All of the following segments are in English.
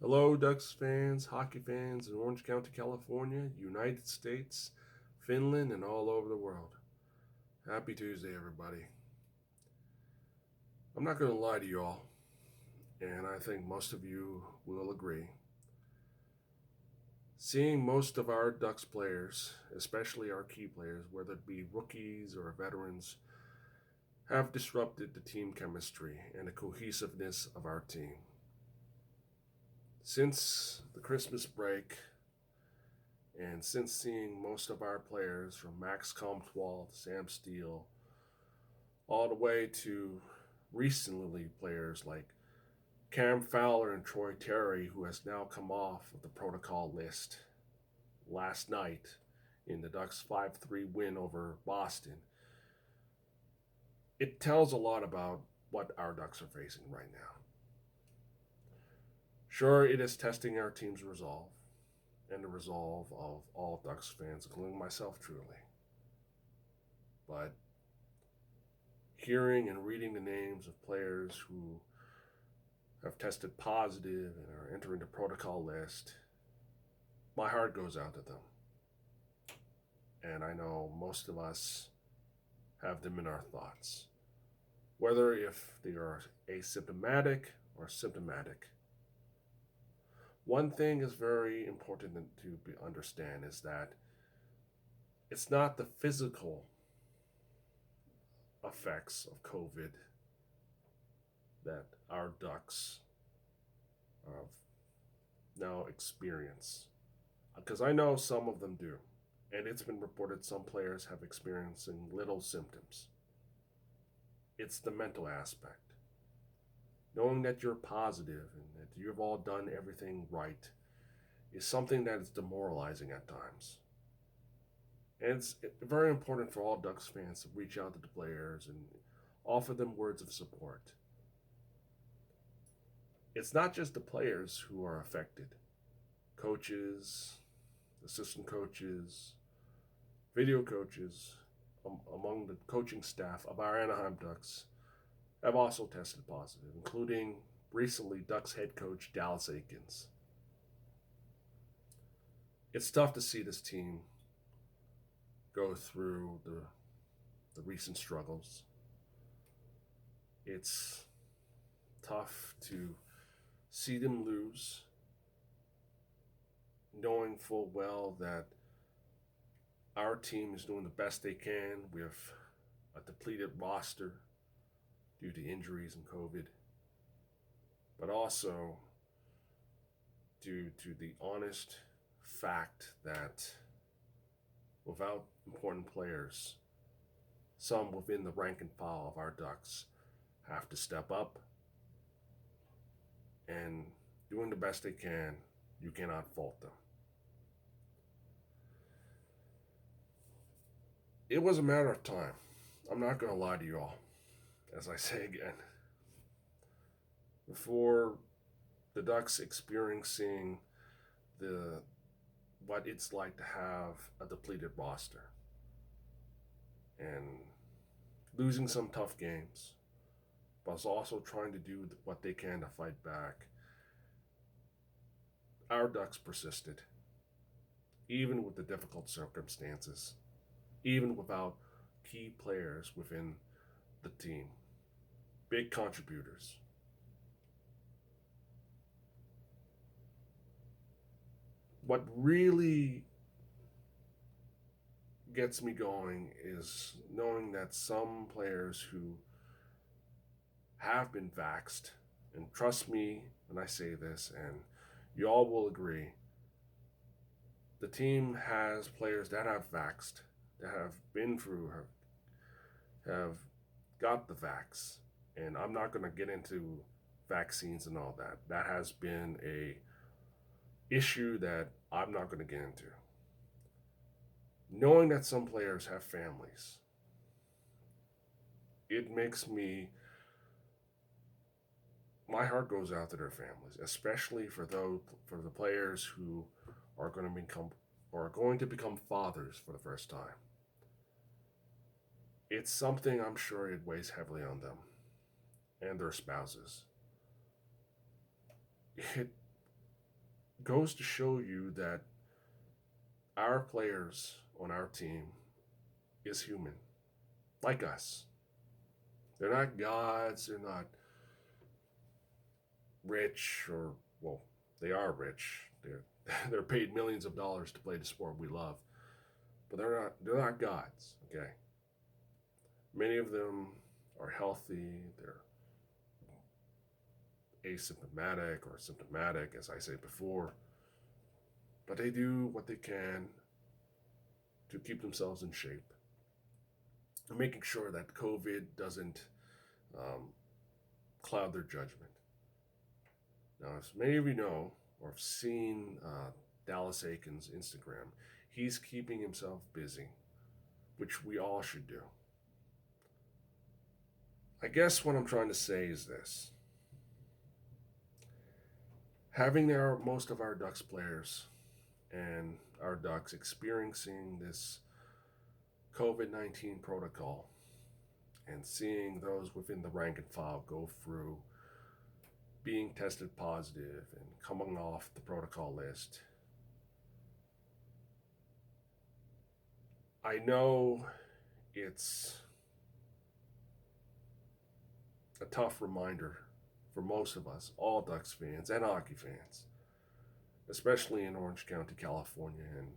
Hello, Ducks fans, hockey fans in Orange County, California, United States, Finland, and all over the world. Happy Tuesday, everybody. I'm not going to lie to you all, and I think most of you will agree. Seeing most of our Ducks players, especially our key players, whether it be rookies or veterans, have disrupted the team chemistry and the cohesiveness of our team. Since the Christmas break, and since seeing most of our players from Max Comtois to Sam Steele, all the way to recently players like Cam Fowler and Troy Terry, who has now come off of the protocol list last night in the Ducks 5-3 win over Boston, it tells a lot about what our Ducks are facing right now. Sure, it is testing our team's resolve and the resolve of all Ducks fans, including myself truly. But hearing and reading the names of players who have tested positive and are entering the protocol list, my heart goes out to them. And I know most of us have them in our thoughts, whether if they are asymptomatic or symptomatic. One thing is very important to understand is that it's not the physical effects of COVID that our Ducks have now experience. Because I know some of them do. And it's been reported some players have experiencing little symptoms. It's the mental aspect. Knowing that you're positive and that you've all done everything right is something that is demoralizing at times. And it's very important for all Ducks fans to reach out to the players and offer them words of support. It's not just the players who are affected. Coaches, assistant coaches, video coaches, among the coaching staff of our Anaheim Ducks have also tested positive, including recently Ducks head coach Dallas Aikens. It's tough to see this team go through the recent struggles. It's tough to see them lose, knowing full well that our team is doing the best they can with a depleted roster due to injuries and COVID, but also due to the honest fact that without important players, some within the rank and file of our Ducks have to step up and doing the best they can, you cannot fault them. It was a matter of time. I'm not going to lie to you all, as I say again. Before the Ducks experiencing the what it's like to have a depleted roster and losing some tough games, but also trying to do what they can to fight back. Our Ducks persisted, even with the difficult circumstances, even without key players within the team, big contributors. What really gets me going is knowing that some players who have been vaxxed, and trust me when I say this, and you all will agree, the team has players that have vaxxed, that have been through, have got the vax. And I'm not going to get into vaccines and all that. That has been a issue that I'm not going to get into. Knowing that some players have families, it makes me, my heart goes out to their families, especially for the players who are going to become fathers for the first time. It's something I'm sure it weighs heavily on them and their spouses. It goes to show you that our players on our team is human, like us. They're not gods, they're not rich, or, well, they are rich. They're paid millions of dollars to play the sport we love. But they're not gods, okay? Many of them are healthy, they're asymptomatic or symptomatic, as I said before, but they do what they can to keep themselves in shape and making sure that COVID doesn't cloud their judgment. Now, as many of you know or have seen Dallas Aiken's Instagram, he's keeping himself busy, which we all should do. I guess what I'm trying to say is this. Having most of our Ducks players and our Ducks experiencing this COVID-19 protocol and seeing those within the rank and file go through being tested positive and coming off the protocol list, I know it's a tough reminder for most of us, all Ducks fans and hockey fans, especially in Orange County, California, and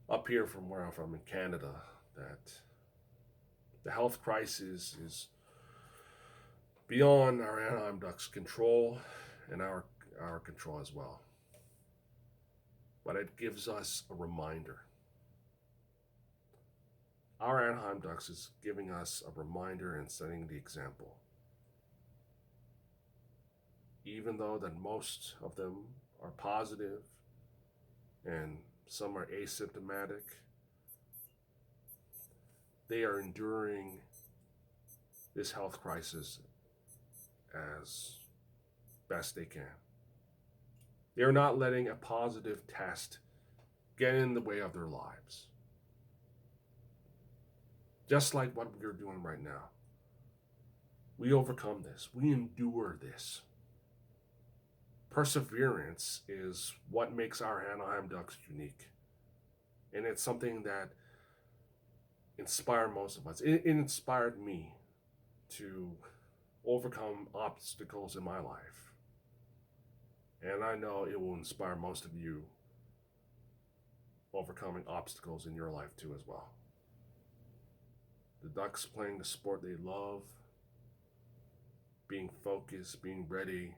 up here from where I'm from in Canada, that the health crisis is beyond our Anaheim Ducks control and our control as well. But it gives us a reminder. Our Anaheim Ducks is giving us a reminder and setting the example. Even though that most of them are positive and some are asymptomatic, they are enduring this health crisis as best they can. They are not letting a positive test get in the way of their lives. Just like what we're doing right now. We overcome this. We endure this. Perseverance is what makes our Anaheim Ducks unique. And it's something that inspired most of us. It inspired me to overcome obstacles in my life. And I know it will inspire most of you overcoming obstacles in your life too as well. The Ducks playing the sport they love, being focused, being ready,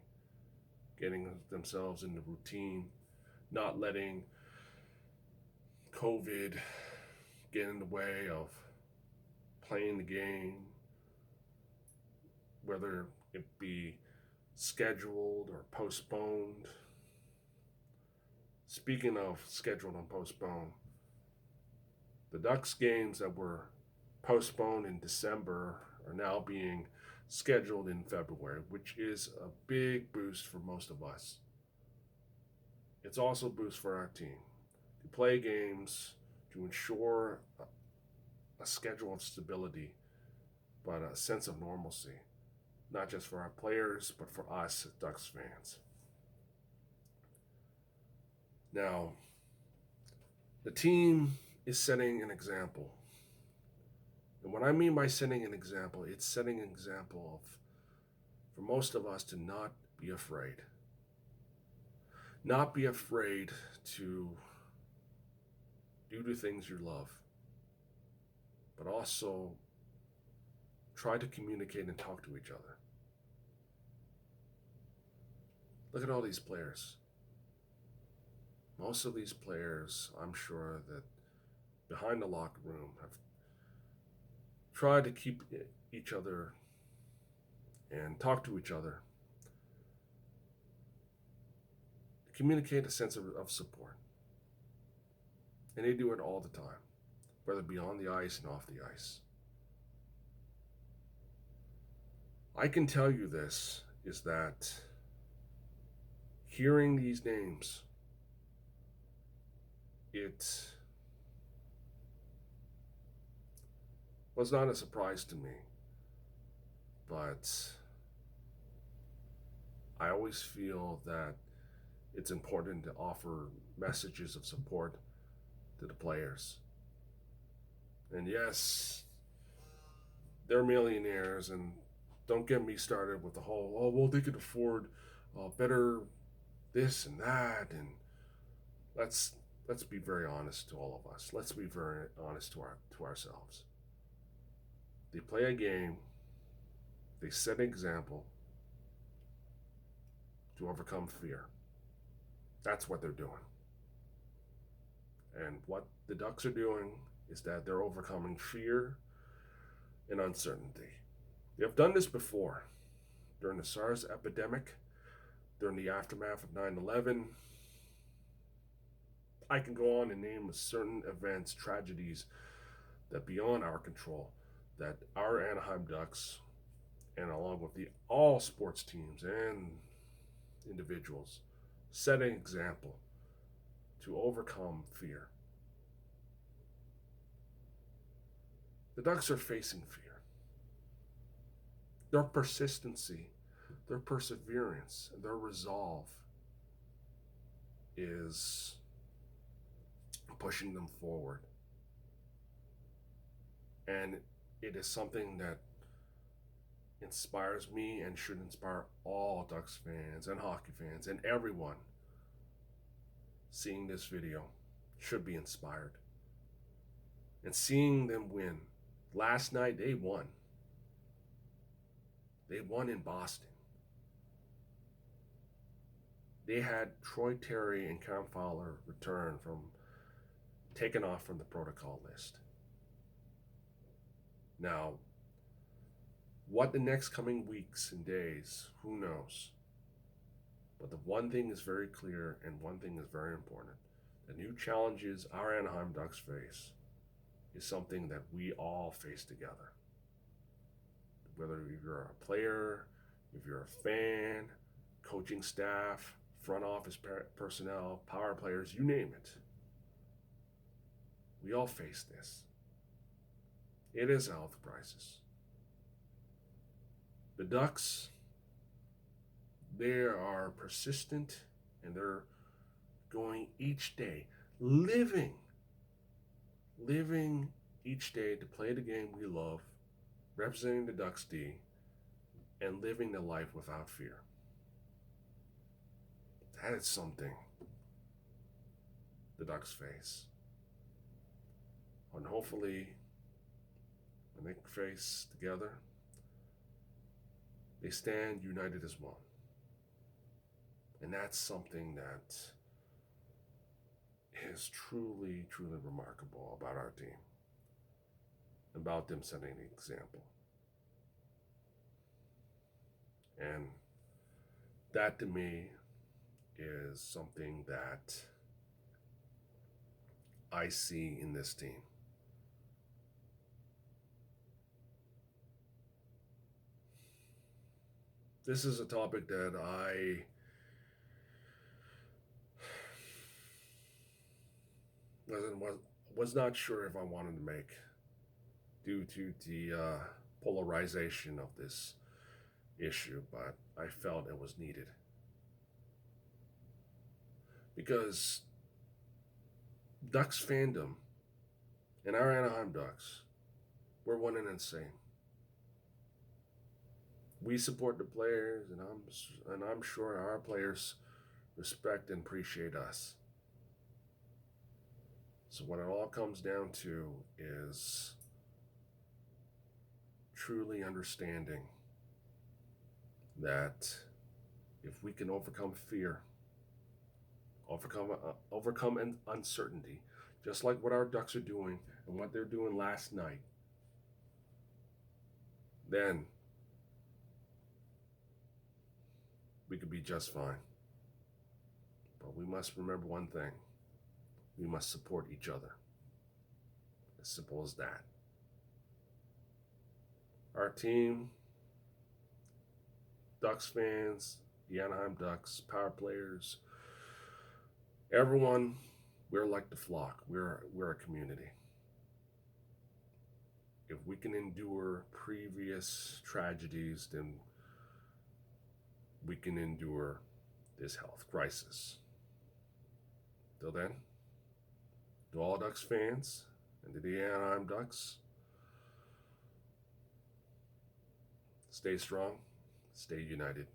getting themselves in the routine, not letting COVID get in the way of playing the game, whether it be scheduled or postponed. Speaking of scheduled and postponed, the Ducks games that were postponed in December are now being scheduled in February, which is a big boost for most of us. It's also a boost for our team to play games to ensure a schedule of stability, but a sense of normalcy, not just for our players, but for us Ducks fans. Now, the team is setting an example. And what I mean by setting an example, it's setting an example for most of us to not be afraid. Not be afraid to do the things you love, but also try to communicate and talk to each other. Look at all these players. Most of these players, I'm sure that behind the locker room have tried to keep each other and talk to each other, communicate a sense of support. And they do it all the time, whether it be on the ice and off the ice. I can tell you this, is that hearing these names, it was not a surprise to me, but I always feel that it's important to offer messages of support to the players. And yes, they're millionaires, and don't get me started with the whole, oh, well, they could afford better this and that. And let's let's be very honest to all of us. Let's be very honest to ourselves. They play a game, they set an example to overcome fear. That's what they're doing. And what the Ducks are doing is that they're overcoming fear and uncertainty. They have done this before during the SARS epidemic, during the aftermath of 9/11. I can go on and name certain events, tragedies that beyond our control, that our Anaheim Ducks, and along with the all sports teams and individuals, set an example to overcome fear. The Ducks are facing fear. Their persistency, their perseverance, their resolve is pushing them forward. And it is something that inspires me and should inspire all Ducks fans and hockey fans and everyone seeing this video should be inspired. And seeing them win. Last night they won. They won in Boston. They had Troy Terry and Cam Fowler return from taken off from the protocol list. Now, what the next coming weeks and days, who knows? But the one thing is very clear and one thing is very important. The new challenges our Anaheim Ducks face is something that we all face together. Whether you're a player, if you're a fan, coaching staff, front office personnel, power players, you name it. We all face this. It is a health crisis. The Ducks, they are persistent and they're going each day, living each day to play the game we love, representing the Ducks D, and living the life without fear. That is something the Ducks face. And hopefully, when they face together, they stand united as one. And that's something that is truly, truly remarkable about our team, about them setting an example. And that to me is something that I see in this team. This is a topic that I was not sure if I wanted to make due to the polarization of this issue, but I felt it was needed. Because Ducks fandom and our Anaheim Ducks, we're one and the same. We support the players, and I'm sure our players respect and appreciate us. So what it all comes down to is truly understanding that if we can overcome fear, overcome an uncertainty, just like what our Ducks are doing and what they're doing last night, then we could be just fine. But we must remember one thing. We must support each other. As simple as that. Our team, Ducks fans, the Anaheim Ducks, power players, everyone, we're like the flock. We're a community. If we can endure previous tragedies, then we can endure this health crisis. Till then, to all Ducks fans and to the Anaheim Ducks, stay strong, stay united.